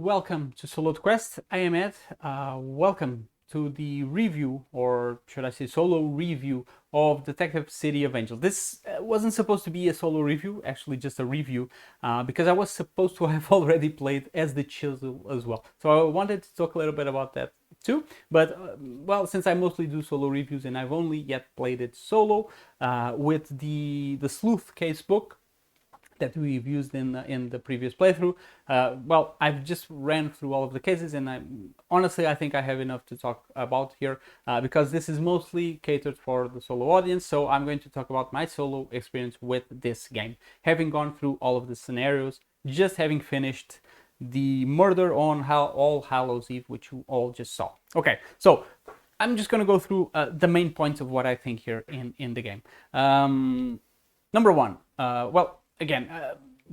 welcome to Solo Quest. I am Ed. Welcome to the review, or should I say solo review, of Detective City of Angels. This wasn't supposed to be a solo review, actually just a review, because I was supposed to have already played as the Chisel as well. So I wanted to talk a little bit about that too, but well, since I mostly do solo reviews and I've only yet played it solo with the Sleuth case book that we've used in the previous playthrough. Well, I've just ran through all of the cases, and honestly I think I have enough to talk about here because this is mostly catered for the solo audience. So I'm going to talk about my solo experience with this game, having gone through all of the scenarios, just having finished the murder on All Hallows Eve, which you all just saw. Okay, so I'm just going to go through the main points of what I think here in the game. Number one, well, again,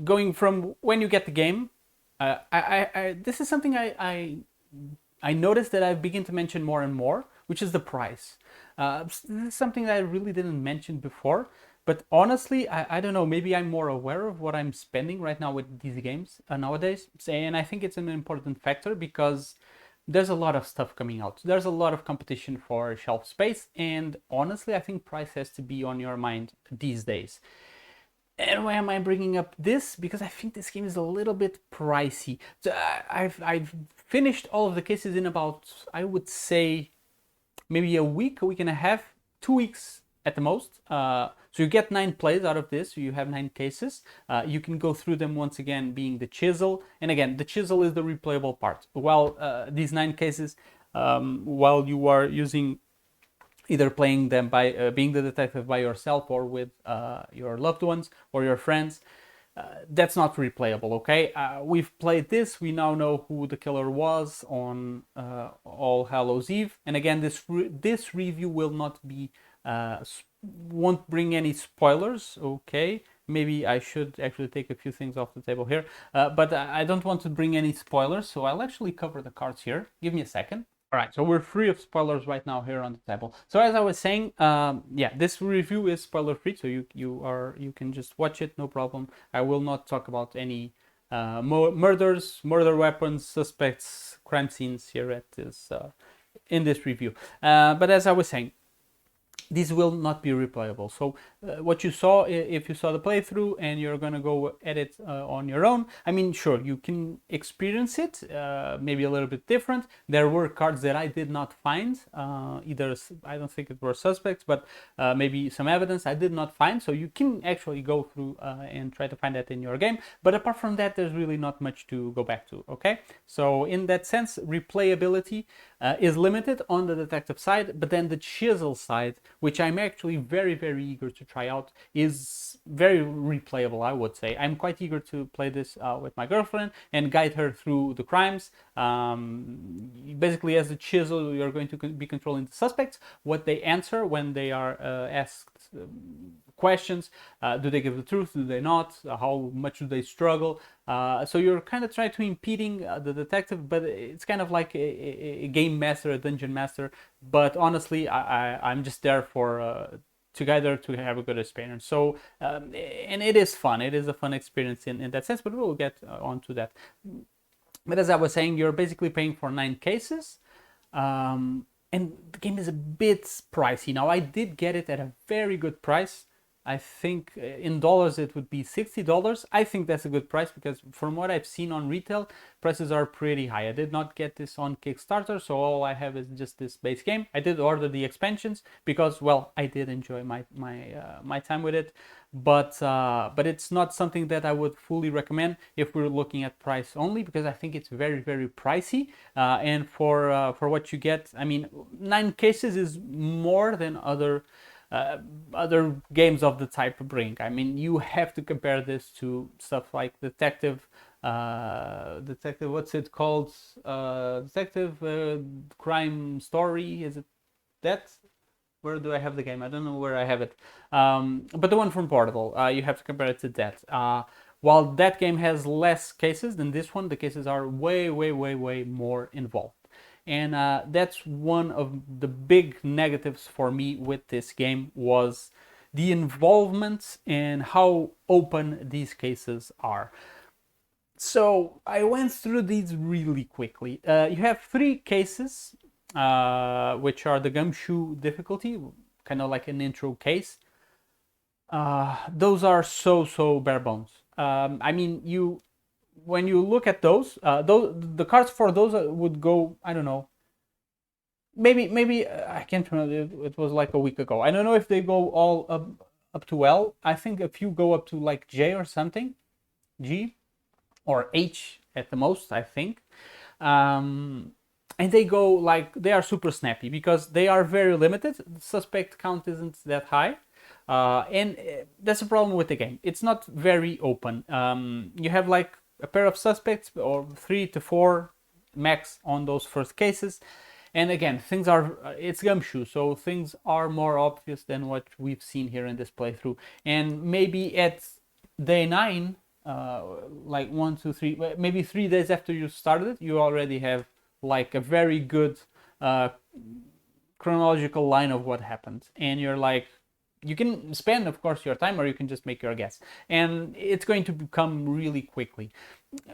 going from when you get the game, this is something I noticed that I begin to mention more and more, which is the price. This is something that I really didn't mention before, but honestly, I don't know, maybe I'm more aware of what I'm spending right now with these games nowadays, and I think it's an important factor because there's a lot of stuff coming out. There's a lot of competition for shelf space, and honestly, I think price has to be on your mind these days. And why am I bringing up this? Because I think this game is a little bit pricey. So I've finished all of the cases in about, I would say, maybe a week and a half, 2 weeks at the most. So you get 9 plays out of this. So you have 9 cases. You can go through them once again, being the Chisel. And again, the Chisel is the replayable part. While these 9 cases, while you are using either playing them by being the detective by yourself or with your loved ones or your friends, that's not replayable. Okay, we've played this, we now know who the killer was on All Hallows Eve, and again, this review will not be won't bring any spoilers. Okay, maybe I should actually take a few things off the table here, but I don't want to bring any spoilers, so I'll actually cover the cards here. Give me a second. All right, so we're free of spoilers right now here on the table. So as I was saying, yeah, this review is spoiler free, so you can just watch it, no problem. I will not talk about any murders, murder weapons, suspects, crime scenes here at this in this review. But as I was saying, these will not be replayable. So what you saw, if you saw the playthrough and you're gonna go edit on your own, I mean, sure, you can experience it, maybe a little bit different. There were cards that I did not find, either, I don't think it were suspects, but maybe some evidence I did not find. So you can actually go through and try to find that in your game. But apart from that, there's really not much to go back to, okay? So in that sense, replayability is limited on the detective side, but then the Chisel side, which I'm actually very, very eager to try out, is very replayable, I would say. I'm quite eager to play this with my girlfriend and guide her through the crimes. Basically, as a Chisel, you're going to be controlling the suspects, what they answer when they are asked questions. Do they give the truth? Do they not? How much do they struggle? So you're kind of trying to impeding the detective, but it's kind of like a game master, a dungeon master. But honestly, I'm just there for together to have a good experience. So and it is fun. It is a fun experience in that sense. But we'll get onto that. But as I was saying, you're basically paying for 9 cases. And the game is a bit pricey. Now, I did get it at a very good price. I think in dollars it would be $60. I think that's a good price because from what I've seen on retail, prices are pretty high. I did not get this on Kickstarter, so all I have is just this base game. I did order the expansions because, well, I did enjoy my time with it, but it's not something that I would fully recommend if we're looking at price only, because I think it's very, very pricey. And for what you get, I mean, 9 cases is more than other games of the type bring. I mean, you have to compare this to stuff like Detective, what's it called? Detective Crime Story, is it that? Where do I have the game? I don't know where I have it. But the one from Portable, you have to compare it to that. While that game has less cases than this one, the cases are way, way, way, way more involved. And that's one of the big negatives for me with this game, was the involvement and how open these cases are. So I went through these really quickly. You have three cases, which are the gumshoe difficulty, kind of like an intro case. Those are so bare bones. I mean, you when you look at those the cards for those would go. I don't know. Maybe I can't remember. It was like a week ago. I don't know if they go all up to L. I think a few go up to like J or something, G or H at the most. I think. And they go like they are super snappy because they are very limited. The suspect count isn't that high. And that's a problem with the game. It's not very open. You have like a pair of suspects or 3 to 4 max on those first cases. And again, things are, it's Gumshoe, so things are more obvious than what we've seen here in this playthrough. And maybe at day 9, like 1, 2, 3, maybe 3 days after you started it, you already have like a very good chronological line of what happened. And you're like, you can spend, of course, your time, or you can just make your guess. And it's going to become really quickly.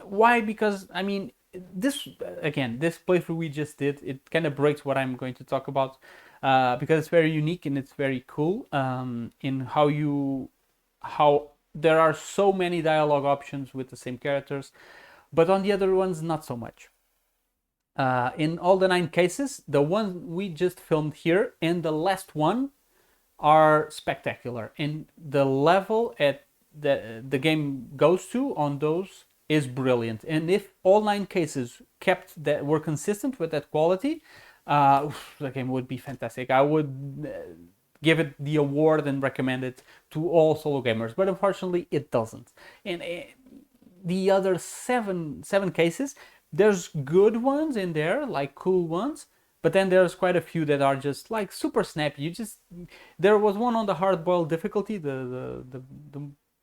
Why? Because, I mean, this playthrough we just did, it kind of breaks what I'm going to talk about, because it's very unique and it's very cool in how there are so many dialogue options with the same characters, but on the other ones, not so much. In all the 9 cases, the one we just filmed here and the last one are spectacular, and the level at the game goes to on those is brilliant. And if all 9 cases were consistent with that quality, the game would be fantastic. I would give it the award and recommend it to all solo gamers, but unfortunately it doesn't. And the other seven cases, there's good ones in there, like cool ones, but then there's quite a few that are just like super snappy. There was one on the hard-boiled difficulty, the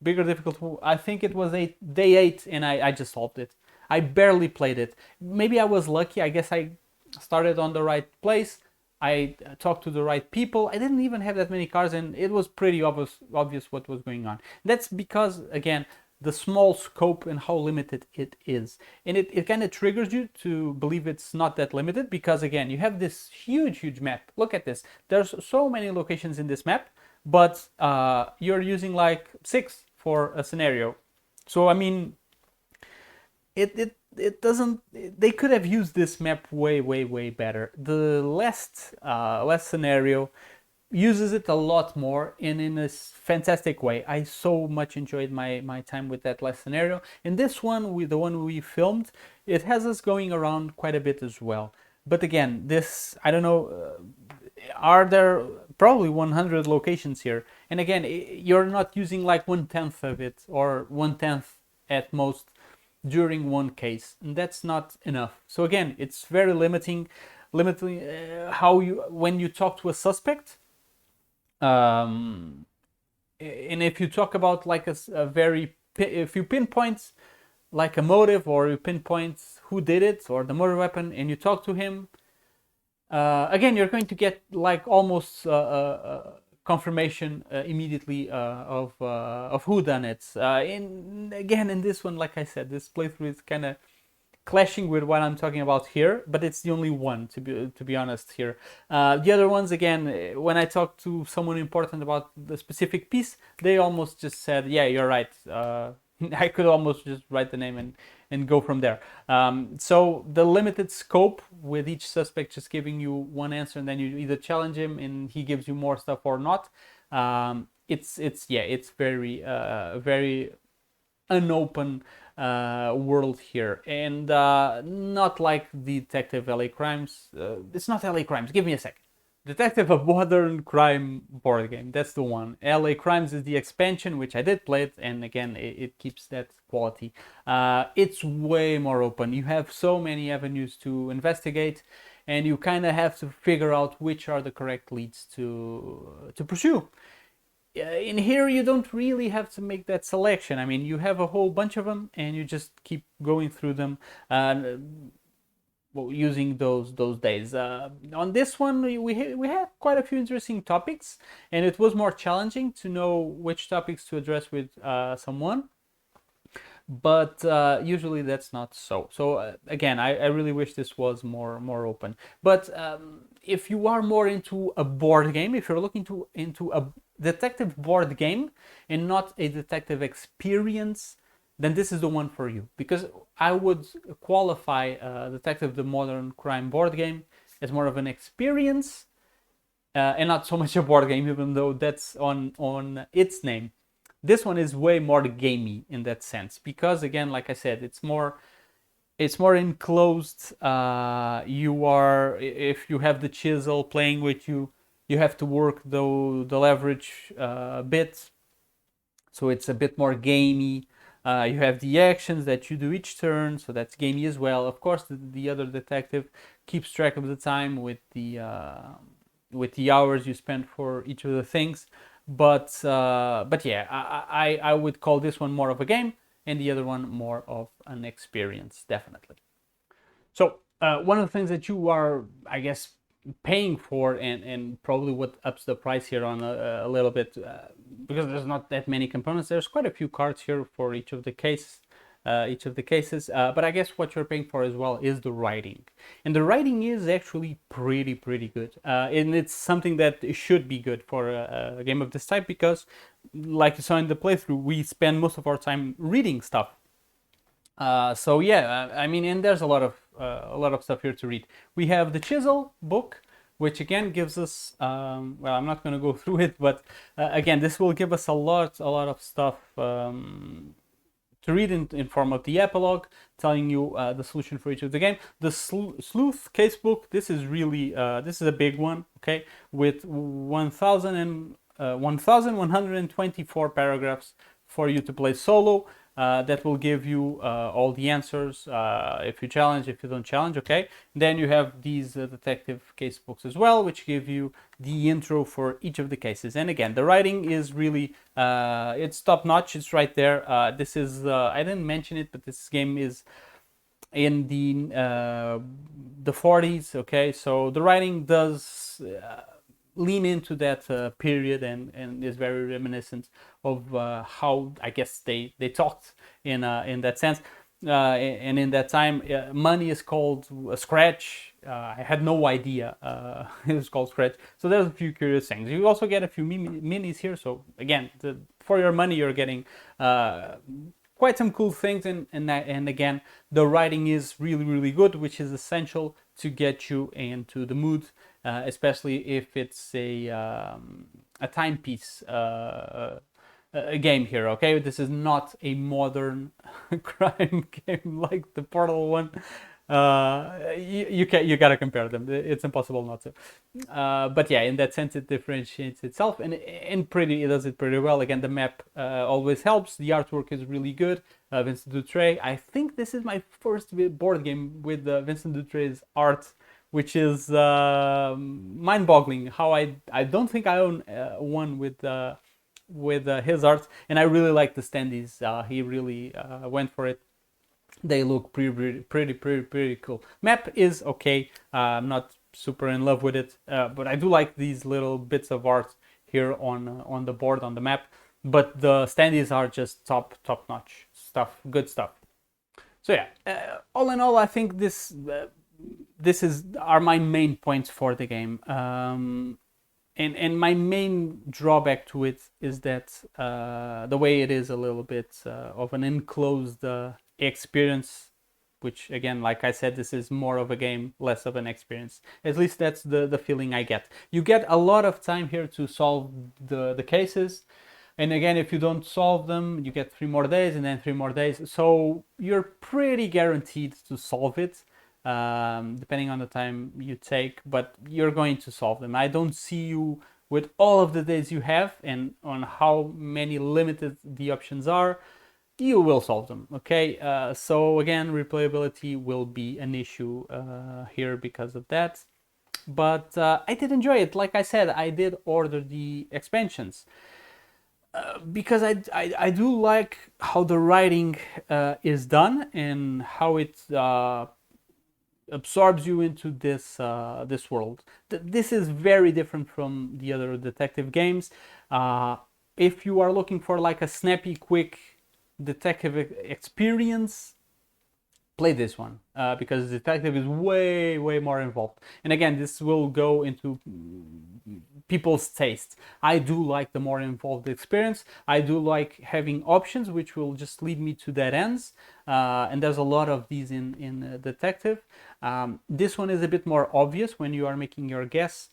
bigger difficulty. I think it was day 8, and I just solved it. I barely played it. Maybe I was lucky. I guess I started on the right place. I talked to the right people. I didn't even have that many cards, and it was pretty obvious what was going on. That's because, again, the small scope and how limited it is. And it kind of triggers you to believe it's not that limited because, again, you have this huge map. Look at this. There's so many locations in this map, but you're using like 6 for a scenario. So, I mean, it doesn't, they could have used this map way better. The last scenario uses it a lot more and in a fantastic way. I so much enjoyed my time with that last scenario. And this one, the one we filmed, it has us going around quite a bit as well. But again, this, I don't know, are there probably 100 locations here? And again, you're not using like 1/10 of it or 1/10 at most during one case, and that's not enough. So again, it's very limiting how when you talk to a suspect. And if you talk about like if you pinpoint like a motive, or you pinpoint who did it or the murder weapon, and you talk to him, again, you're going to get like almost confirmation immediately of who done it. In this one, like I said, this playthrough is kind of clashing with what I'm talking about here, but it's the only one, to be honest here. The other ones, again, when I talked to someone important about the specific piece, they almost just said, yeah, you're right. I could almost just write the name and go from there. So the limited scope with each suspect just giving you one answer, and then you either challenge him and he gives you more stuff or not. It's very unopen world here, and not like Detective LA Crimes. It's not LA Crimes. Give me a second. Detective: A Modern Crime board game. That's the one. LA Crimes is the expansion, which I did play it, and again, it keeps that quality. It's way more open. You have so many avenues to investigate, and you kind of have to figure out which are the correct leads to pursue. In here, you don't really have to make that selection. I mean, you have a whole bunch of them, and you just keep going through them, using those days. On this one, we had quite a few interesting topics, and it was more challenging to know which topics to address with someone. but usually that's not so. So again, I really wish this was more open. But if you are more into a board game, if you're looking into a detective board game and not a detective experience, then this is the one for you, because I would qualify Detective the Modern Crime board game as more of an experience and not so much a board game, even though that's on its name. This one is way more gamey in that sense, because again, like I said, it's more enclosed. You are, if you have the chisel playing with you, you have to work the leverage bit, so it's a bit more gamey. You have the actions that you do each turn, so that's gamey as well. Of course, the other detective keeps track of the time with the hours you spend for each of the things. But yeah, I would call this one more of a game, and the other one more of an experience, definitely. So one of the things that you are, I guess, paying for, and probably what ups the price here on a little bit, because there's not that many components. There's quite a few cards here for each of the cases. But I guess what you're paying for as well is the writing, and the writing is actually pretty good, and it's something that should be good for a game of this type, because, like you saw in the playthrough, we spend most of our time reading stuff. So yeah, I mean, and there's a lot of stuff here to read. We have the Chisel book, which again gives us, well, I'm not going to go through it, but again, this will give us a lot of stuff to read in form of the epilogue, telling you the solution for each of the game. The Sleuth casebook, this is really, this is a big one, okay, with 1,124 paragraphs for you to play solo. That will give you all the answers if you challenge, if you don't challenge, okay? Then you have these detective case books as well, which give you the intro for each of the cases. And again, the writing is really, it's top notch, it's right there. This is, I didn't mention it, but this game is in the 40s, okay? So the writing does lean into that period, and is very reminiscent of how, I guess, they talked in that sense. And in that time, money is called a scratch. I had no idea it was called scratch. So there's a few curious things. You also get a few minis here. So again, for your money, you're getting quite some cool things. And again, the writing is really good, which is essential to get you into the mood, especially if it's a timepiece a game here. Okay, this is not a modern crime game like the Portal one. You gotta compare them. It's impossible not to. But yeah, in that sense, it differentiates itself, and it does it pretty well. Again, the map always helps. The artwork is really good. Vincent Dutrait. I think this is my first board game with Vincent Dutrait's art, which is mind-boggling. How I don't think I own one with his art, and I really like the standees. He really went for it. They look pretty cool. Map is okay. I'm not super in love with it, but I do like these little bits of art here on the board, on the map. But the standees are just top notch stuff, good stuff. So yeah, all in all, I think this are my main points for the game. And my main drawback to it is that the way it is a little bit of an enclosed experience, which again, like I said, this is more of a game, less of an experience. At least that's the feeling I get. You get a lot of time here to solve the cases. And again, if you don't solve them, you get 3 more days, and then 3 more days. So you're pretty guaranteed to solve it, depending on the time you take, but you're going to solve them. I don't see you, with all of the days you have and on how many limited the options are, you will solve them, okay? So again, replayability will be an issue here because of that. But I did enjoy it. Like I said, I did order the expansions. Because I do like how the writing is done, and how it absorbs you into this world. This is very different from the other detective games. If you are looking for like a snappy, quick detective experience, play this one, because detective is way more involved. And again, this will go into people's tastes. I do like the more involved experience. I do like having options which will just lead me to dead ends, and there's a lot of these in detective. This one is a bit more obvious. When you are making your guess,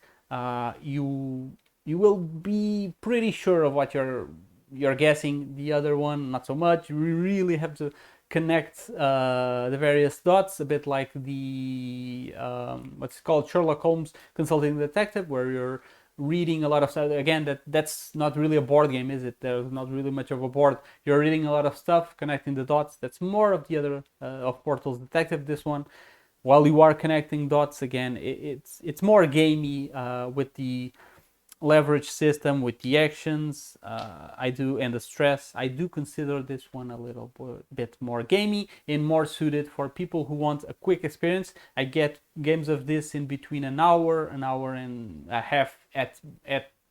you will be pretty sure of what you're guessing. The other one, not so much. You really have to connect the various dots, a bit like the what's called Sherlock Holmes Consulting Detective, where you're reading a lot of stuff. Again, that's not really a board game, is it? There's not really much of a board. You're reading a lot of stuff, connecting the dots. That's more of the other of Portal's Detective. This one, while you are connecting dots, again, it's more gamey with the leverage system, with the actions. And the stress. I do consider this one a little bit more gamey and more suited for people who want a quick experience. I get games of this in between an hour and a half at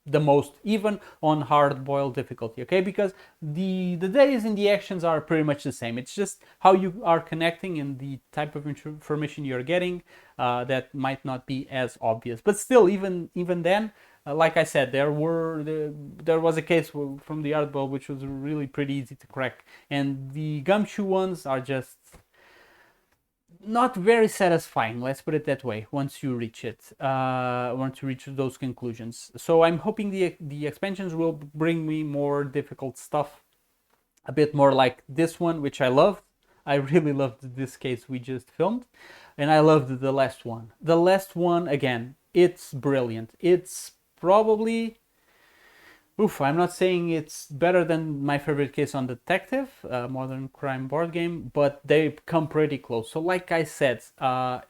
the most, even on hard-boiled difficulty, okay? Because the days and the actions are pretty much the same. It's just how you are connecting and the type of information you're getting that might not be as obvious. But still, even then, like I said, there was a case from the Ardbell which was really pretty easy to crack, and the Gumshoe ones are just not very satisfying, let's put it that way, once you reach those conclusions. So I'm hoping the expansions will bring me more difficult stuff, a bit more like this one, which I loved. I really loved this case we just filmed, and I loved the last one. The last one, again, it's brilliant. It's probably, I'm not saying it's better than my favorite case on Detective, Modern Crime board game, but they come pretty close. So like I said,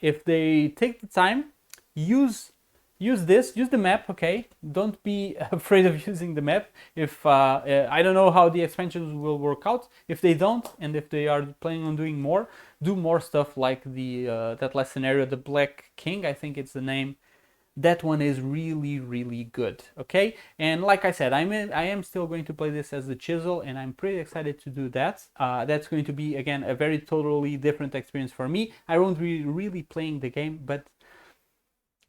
if they take the time, use the map, okay? Don't be afraid of using the map. If I don't know how the expansions will work out. If they don't, and if they are planning on doing more, do more stuff like the that last scenario, the Black King, I think it's the name. That one is really good, okay? And like I said, I am still going to play this as the Chisel, and I'm pretty excited to do that. That's going to be, again, a very totally different experience for me. I won't be really playing the game, but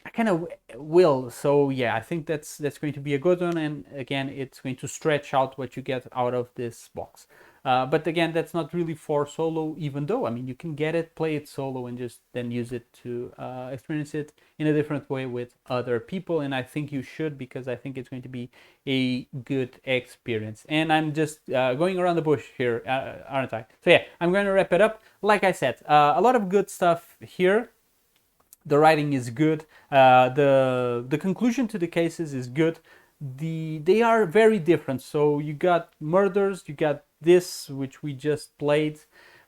I kind of will. So yeah, I think that's going to be a good one, and again, it's going to stretch out what you get out of this box. But again, that's not really for solo, even though, I mean, you can get it, play it solo, and just then use it to experience it in a different way with other people. And I think you should, because I think it's going to be a good experience. And I'm just going around the bush here, aren't I? So yeah, I'm going to wrap it up. Like I said, a lot of good stuff here. The writing is good. The conclusion to the cases is good. They are very different. So you got murders, you got this, which we just played,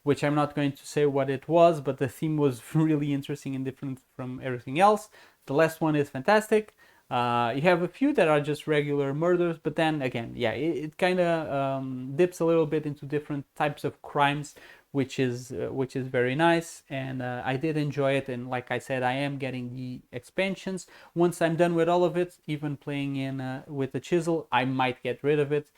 which I'm not going to say what it was, but the theme was really interesting and different from everything else. The last one is fantastic. You have a few that are just regular murders, but then again, yeah, it kind of dips a little bit into different types of crimes, which is very nice, and I did enjoy it. And like I said, I am getting the expansions. Once I'm done with all of it, even playing in with the Chisel, I might get rid of it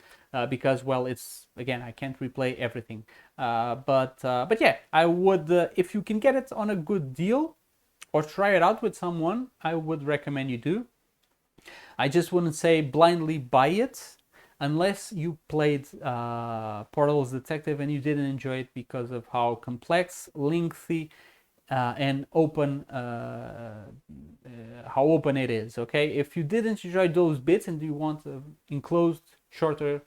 because, well, it's, again, I can't replay everything. But yeah, I would, if you can get it on a good deal or try it out with someone, I would recommend you do. I just wouldn't say blindly buy it unless you played Portal's Detective and you didn't enjoy it because of how complex, lengthy, and open, how open it is, okay? If you didn't enjoy those bits and you want an enclosed, shorter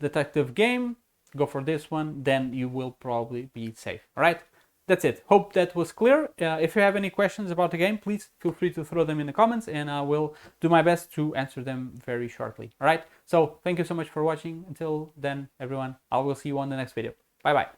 detective game, go for this one, then you will probably be safe, all right? That's it. Hope that was clear. If you have any questions about the game, please feel free to throw them in the comments, and I will do my best to answer them very shortly. All right. So thank you so much for watching. Until then, everyone, I will see you on the next video. Bye bye.